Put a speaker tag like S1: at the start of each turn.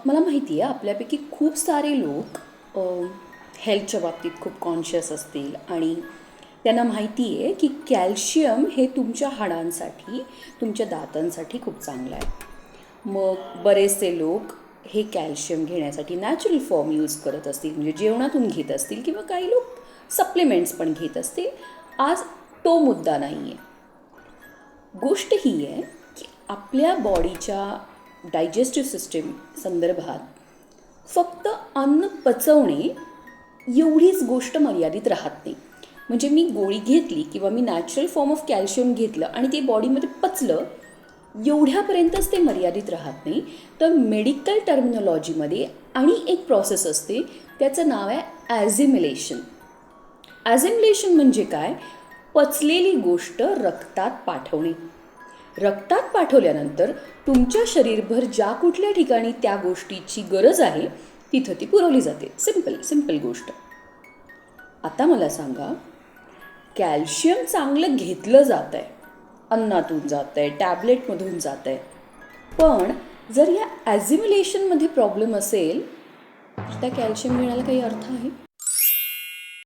S1: मला माहिती आहे आपल्यापैकी खूप सारे लोक हेल्थच्या बाबतीत खूप कॉन्शियस असतील आणि त्यांना माहिती आहे की कॅल्शियम हे तुमच्या हाडांसाठी तुमच्या दातांसाठी खूप चांगलं आहे. मग बरेचसे लोक हे कॅल्शियम घेण्यासाठी नॅचरल फॉर्म यूज करत असतील, म्हणजे जेवणातून घेत असतील किंवा काही लोक सप्लिमेंट्स पण घेत असतील. आज तो मुद्दा नाही आहे. गोष्ट ही आहे की आपल्या बॉडीच्या डायजेस्टिव्ह सिस्टीम संदर्भात फक्त अन्न पचवणे एवढीच गोष्ट मर्यादित राहत नाही. म्हणजे मी गोळी घेतली किंवा मी नॅचरल फॉर्म ऑफ कॅल्शियम घेतलं आणि ते बॉडीमध्ये पचलं एवढ्यापर्यंतच ते मर्यादित राहत नाही. तर मेडिकल टर्मिनॉलॉजीमध्ये आणि एक प्रोसेस असते, त्याचं नाव आहे ॲझिमिलेशन. ॲझिमिलेशन म्हणजे काय? पचलेली गोष्ट रक्तात पाठवणे. रक्तात पाठवल्यानंतर तुमच्या शरीरभर ज्या कुठल्या ठिकाणी त्या गोष्टीची गरज आहे तिथं ती पुरवली जाते. सिंपल गोष्ट. आता मला सांगा, कॅल्शियम चांगलं घेतलं जात आहे, अन्नातून जात आहे, टॅबलेटमधून जात आहे, पण जर या ॲझिमिलेशनमध्ये प्रॉब्लेम असेल तर त्या कॅल्शियम घेण्याला काही अर्थ आहे?